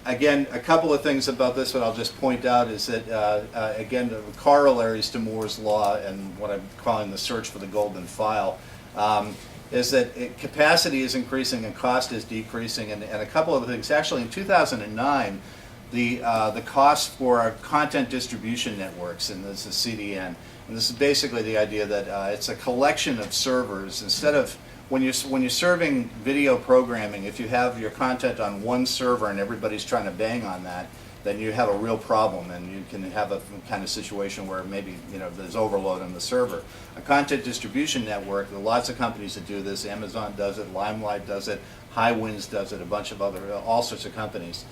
Again, a couple of things about this that I'll just point out is that, again, the corollaries to Moore's Law and what I'm calling the search for the golden file, is that capacity is increasing and cost is decreasing, and a couple of things. Actually, in 2009, the cost for content distribution networks, and this is CDN, and this is basically the idea that it's a collection of servers. Instead of when you're serving video programming, if you have your content on one server and everybody's trying to bang on that, then you have a real problem, and you can have a kind of situation where maybe there's overload on the server. A content distribution network, there are lots of companies that do this. Amazon does it, Limelight does it, Highwinds does it, a bunch of other, all sorts of companies.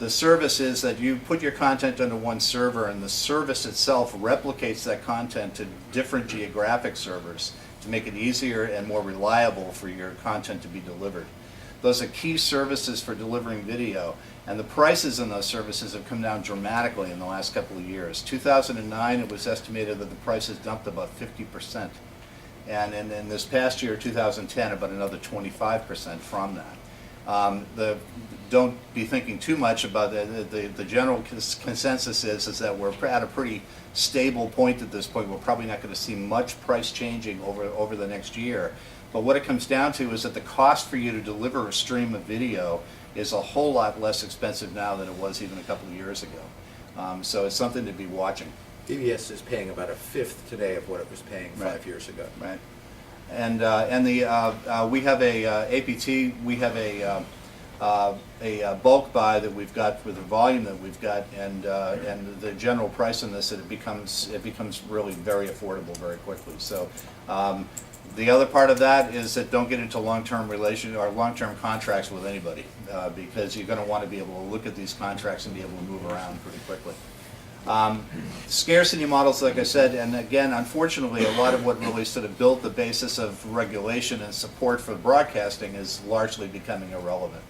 The service is that you put your content onto one server, and the service itself replicates that content to different geographic servers to make it easier and more reliable for your content to be delivered. Those are key services for delivering video, and the prices in those services have come down dramatically in the last couple of years. 2009, it was estimated that the prices dumped about 50%, and in this past year, 2010, about another 25% from that. Don't be thinking too much about the general consensus is that we're at a pretty stable point at this point. We're probably not going to see much price changing over the next year. But what it comes down to is that the cost for you to deliver a stream of video is a whole lot less expensive now than it was even a couple of years ago. So it's something to be watching. PBS is paying about a fifth today of what it was paying 5 years ago. Right. And we have a APT. We have a bulk buy that we've got for the volume that we've got, and the general price on this, that it becomes really very affordable very quickly. So the other part of that is that don't get into long-term contracts with anybody, because you're going to want to be able to look at these contracts and be able to move around pretty quickly. Scarcity models, like I said, and again, unfortunately, a lot of what really sort of built the basis of regulation and support for broadcasting is largely becoming irrelevant.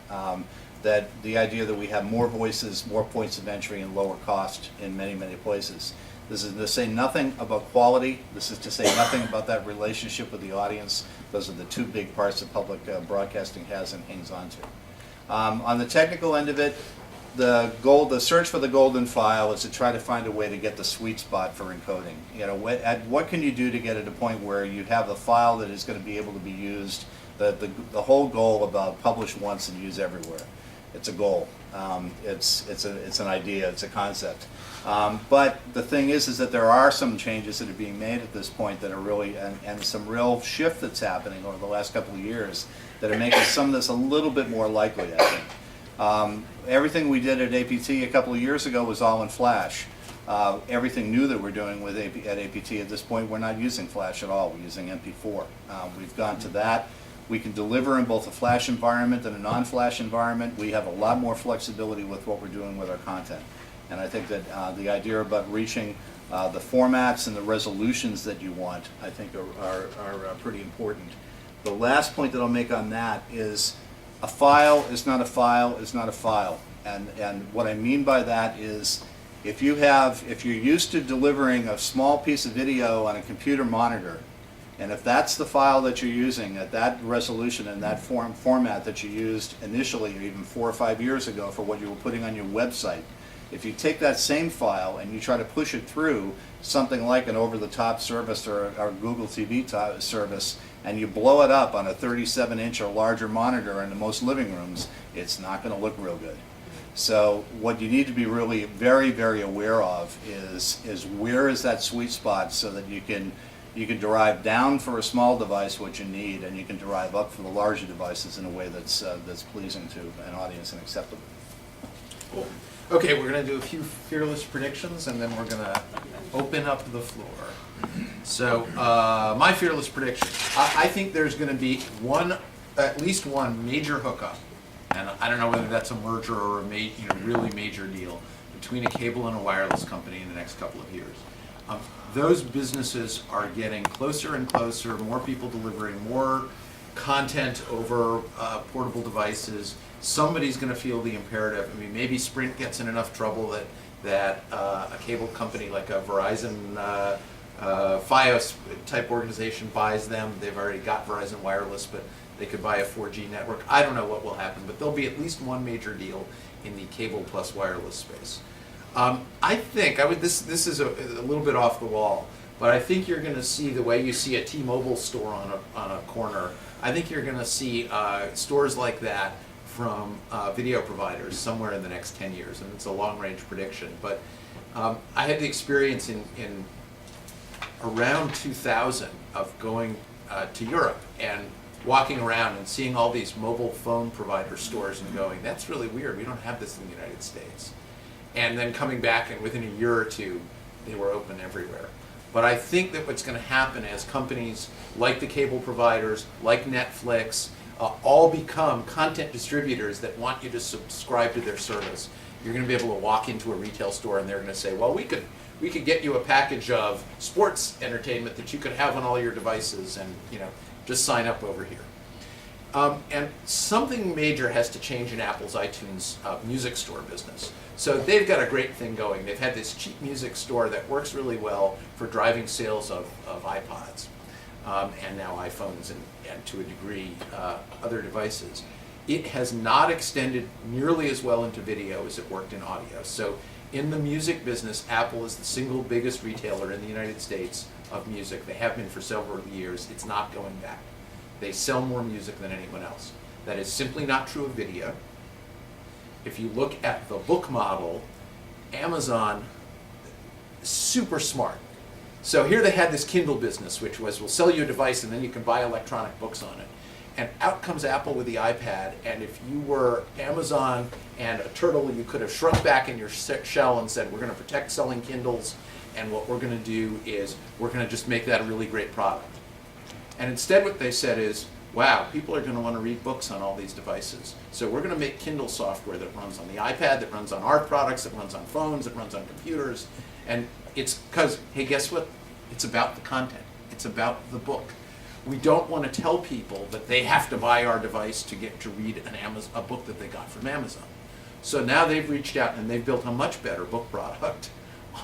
That the idea that we have more voices, more points of entry, and lower cost in many, many places. This is to say nothing about quality. This is to say nothing about that relationship with the audience. Those are the two big parts that public broadcasting has and hangs on to. On the technical end of it, the search for the golden file is to try to find a way to get the sweet spot for encoding. What can you do to get at a point where you have a file that is going to be able to be used? The whole goal about publish once and use everywhere. It's a goal. It's an idea. It's a concept. But the thing is that there are some changes that are being made at this point that are really, and some real shift that's happening over the last couple of years that are making some of this a little bit more likely, I think. Everything we did at APT a couple of years ago was all in Flash. Everything new that we're doing at APT at this point, we're not using Flash at all. We're using MP4. We've gone to that. We can deliver in both a Flash environment and a non-Flash environment. We have a lot more flexibility with what we're doing with our content. And I think that the idea about reaching the formats and the resolutions that you want, I think are pretty important. The last point that I'll make on that is a file is not a file is not a file. And what I mean by that is if you're used to delivering a small piece of video on a computer monitor, and if that's the file that you're using at that resolution and that format that you used initially, or even 4 or 5 years ago for what you were putting on your website, if you take that same file and you try to push it through something like an over-the-top service or a Google TV service, and you blow it up on a 37-inch or larger monitor in most living rooms, it's not going to look real good. So what you need to be really very, very aware of is where is that sweet spot so that you can derive down for a small device what you need, and you can derive up for the larger devices in a way that's pleasing to an audience and acceptable. Cool. Okay, we're going to do a few fearless predictions, and then we're going to open up the floor. So, my fearless prediction: I think there's going to be at least one major hookup, and I don't know whether that's a merger or a really major deal between a cable and a wireless company in the next couple of years. Those businesses are getting closer and closer, more people delivering more content over portable devices. Somebody's going to feel the imperative. I mean, maybe Sprint gets in enough trouble that a cable company like a Verizon Fios type organization buys them. They've already got Verizon Wireless, but They could buy a 4G network. I don't know what will happen, but there'll be at least one major deal in the cable plus wireless space. I think this is a little bit off the wall, but I think you're going to see the way you see a T-Mobile store on a corner. I think you're going to see stores like that from video providers somewhere in the next 10 years, and it's a long-range prediction. But I had the experience in around 2000 of going to Europe and walking around and seeing all these mobile phone provider stores and going, that's really weird, we don't have this in the United States. And then coming back, and within a year or two, they were open everywhere. But I think that what's going to happen as companies like the cable providers, like Netflix, all become content distributors that want you to subscribe to their service. You're going to be able to walk into a retail store and they're going to say, well, we could get you a package of sports entertainment that you could have on all your devices, and just sign up over here. And something major has to change in Apple's iTunes music store business. So they've got a great thing going. They've had this cheap music store that works really well for driving sales of iPods, and now iPhones, and to a degree other devices. It has not extended nearly as well into video as it worked in audio. So in the music business, Apple is the single biggest retailer in the United States of music. They have been for several years. It's not going back. They sell more music than anyone else. That is simply not true of video. If you look at the book model, Amazon, super smart. So here they had this Kindle business, which was, we'll sell you a device and then you can buy electronic books on it. And out comes Apple with the iPad, and if you were Amazon and a turtle, you could have shrunk back in your shell and said, we're going to protect selling Kindles, and what we're going to do is we're going to just make that a really great product. And instead what they said is, wow, people are going to want to read books on all these devices. So we're going to make Kindle software that runs on the iPad, that runs on our products, that runs on phones, that runs on computers. And it's because, hey, guess what? It's about the content. It's about the book. We don't want to tell people that they have to buy our device to get to read a book that they got from Amazon. So now they've reached out and they've built a much better book product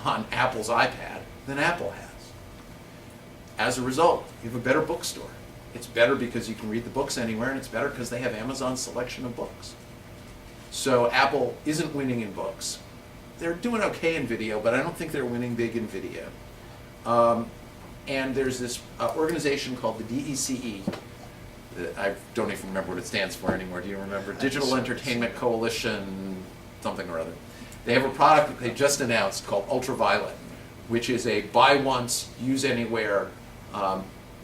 on Apple's iPad than Apple has. As a result, you have a better bookstore. It's better because you can read the books anywhere, and it's better because they have Amazon's selection of books. So Apple isn't winning in books. They're doing okay in video, but I don't think they're winning big in video. And there's this organization called the DECE. I don't even remember what it stands for anymore. Do you remember? Digital Entertainment Coalition, something or other. They have a product that they just announced called Ultraviolet, which is a buy once, use anywhere,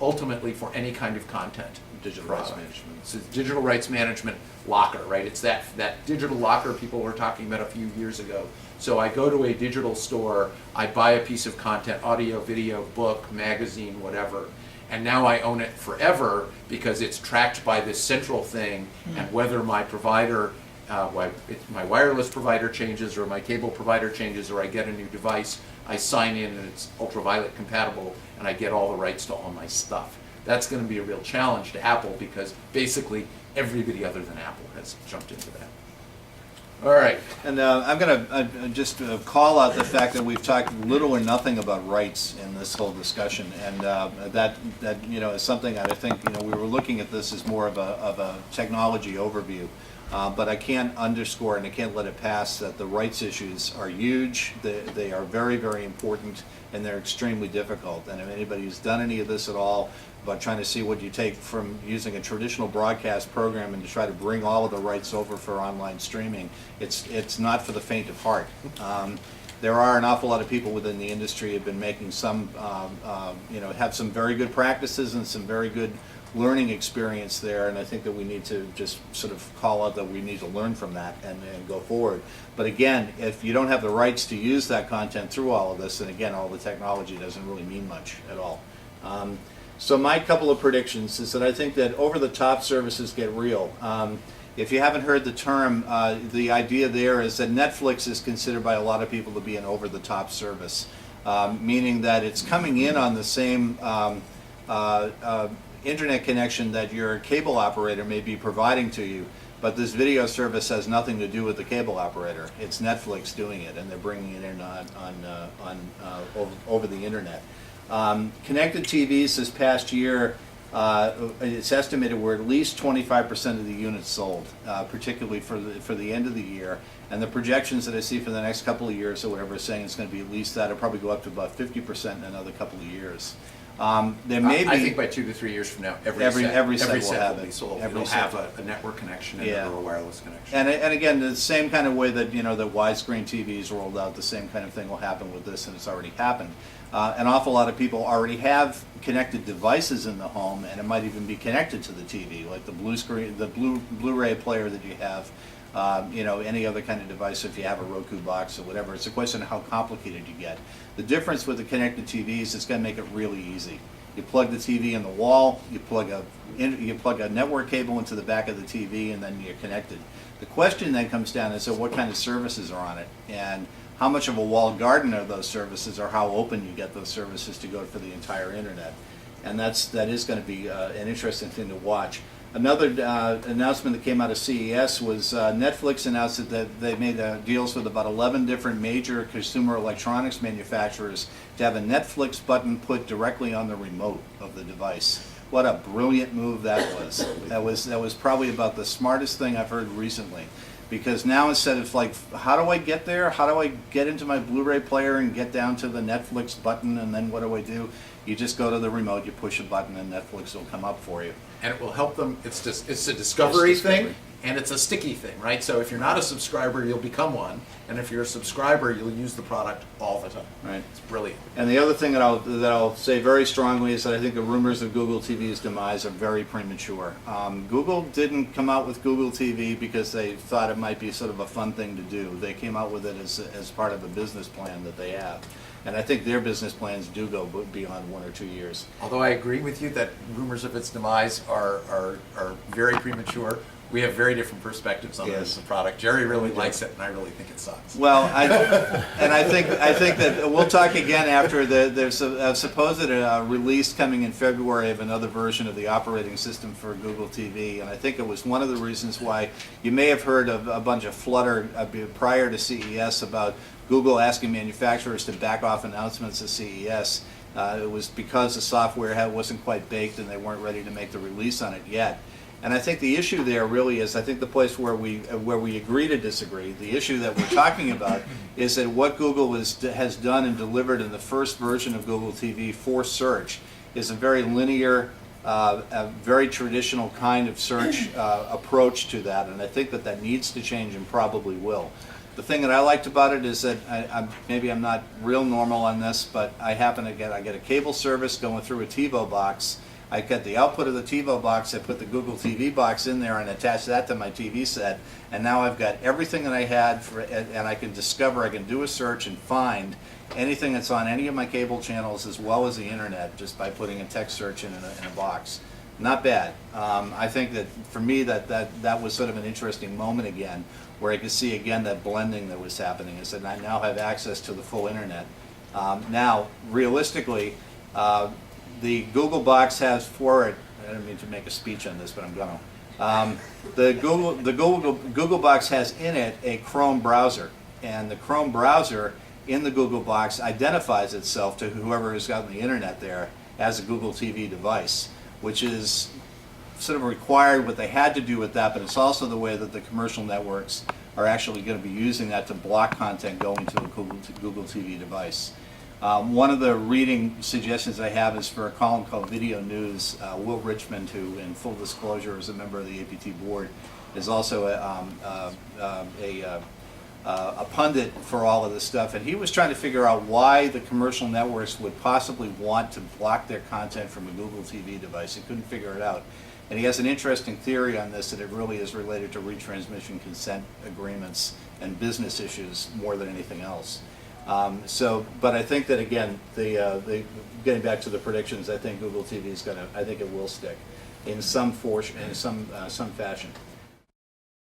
ultimately for any kind of content. Digital product. rights management. It's a digital rights management locker, right? It's that digital locker people were talking about a few years ago. So I go to a digital store, I buy a piece of content, audio, video, book, magazine, whatever, and now I own it forever because it's tracked by this central thing, and whether my provider, my wireless provider changes or my cable provider changes or I get a new device, I sign in and it's ultraviolet compatible and I get all the rights to all my stuff. That's going to be a real challenge to Apple because basically everybody other than Apple has jumped into that. All right. And I'm going to just call out the fact that we've talked little or nothing about rights in this whole discussion, and that is something that I think we were looking at this as more of a technology overview, but I can't underscore and I can't let it pass that the rights issues are huge. They are very, very important, and they're extremely difficult. And if anybody who's done any of this at all, about trying to see what you take from using a traditional broadcast program and to try to bring all of the rights over for online streaming, it's not for the faint of heart. There are an awful lot of people within the industry who have been making some, have some very good practices and some very good learning experience there, and I think that we need to just sort of call out that we need to learn from that and go forward. But again, if you don't have the rights to use that content through all of this, then again, all the technology doesn't really mean much at all. So my couple of predictions is that I think that over-the-top services get real. If you haven't heard the term, the idea there is that Netflix is considered by a lot of people to be an over-the-top service, meaning that it's coming in on the same internet connection that your cable operator may be providing to you, but this video service has nothing to do with the cable operator. It's Netflix doing it, and they're bringing it in over the internet. Connected TVs this past year it's estimated we're at least 25% of the units sold, particularly for the end of the year. And the projections that I see for the next couple of years, or whatever, is saying it's going to be at least that. It'll probably go up to about 50% in another couple of years. There may be. I think by 2 to 3 years from now, every set will have be it. sold. Every It'll set have a network connection and Yeah. a wireless connection. And again, the same kind of way that, you know, the widescreen TVs rolled out, the same kind of thing will happen with this, and it's already happened. An awful lot of people already have connected devices in the home, and it might even be connected to the TV, like the blue screen, the Blu-ray player that you have. You know, any other kind of device, if you have a Roku box or whatever. It's a question of how complicated you get. The difference with the connected TVs is going to make it really easy. You plug the TV in the wall, you plug a network cable into the back of the TV, and then you're connected. The question then comes down to, so what kind of services are on it, and how much of a walled garden are those services, or how open you get those services to go for the entire internet. And that is going to be an interesting thing to watch. Another announcement that came out of CES was Netflix announced that they made deals with about 11 different major consumer electronics manufacturers to have a Netflix button put directly on the remote of the device. What a brilliant move that was. That was probably about the smartest thing I've heard recently. Because now instead of like, how do I get there? How do I get into my Blu-ray player and get down to the Netflix button, and then what do I do? You just go to the remote, you push a button, and Netflix will come up for you. And it will help them. It's a discovery thing, discovery. and it's a sticky thing, right? So if you're not a subscriber, you'll become one, and if you're a subscriber, you'll use the product all the time. Right. It's brilliant. And the other thing that I'll say very strongly is that I think the rumors of Google TV's demise are very premature. Google didn't come out with Google TV because they thought it might be sort of a fun thing to do. They came out with it as part of a business plan that they have. And I think their business plans do go beyond 1 or 2 years. Although I agree with you that rumors of its demise are very premature, we have very different perspectives on Yes. the product. Jerry really likes it, and I really think it sucks. Well, I think that we'll talk again after there's a supposed release coming in February of another version of the operating system for Google TV, and I think it was one of the reasons why you may have heard of a bunch of flutter prior to CES about Google asking manufacturers to back off announcements at CES. It was because the software wasn't quite baked and they weren't ready to make the release on it yet. And I think the issue there really is, I think the place where we agree to disagree, the issue that we're talking about is that what Google has done and delivered in the first version of Google TV for search is a very linear, a very traditional kind of search approach to that, and I think that needs to change and probably will. The thing that I liked about it is that maybe I'm not real normal on this, but I get a cable service going through a TiVo box. I get the output of the TiVo box, I put the Google TV box in there and attach that to my TV set, and now I've got everything that I had, and I can do a search and find anything that's on any of my cable channels as well as the internet just by putting a text search in a box. Not bad. I think that for me that was sort of an interesting moment again, where I could see again that blending that was happening, is that I now have access to the full internet. Now, realistically, the Google box has for it, I don't mean to make a speech on this, but I'm gonna. The Google box has in it a Chrome browser, and the Chrome browser in the Google box identifies itself to whoever has gotten the internet there as a Google TV device, which is sort of required what they had to do with that, but it's also the way that the commercial networks are actually going to be using that to block content going to a Google TV device. One of the reading suggestions I have is for a column called Video News. Will Richmond, who in full disclosure is a member of the APT board, is also a pundit for all of this stuff, and he was trying to figure out why the commercial networks would possibly want to block their content from a Google TV device. He couldn't figure it out. And he has an interesting theory on this, that it really is related to retransmission consent agreements and business issues more than anything else. But I think that again, getting back to the predictions, I think Google TV is I think it will stick in some fashion.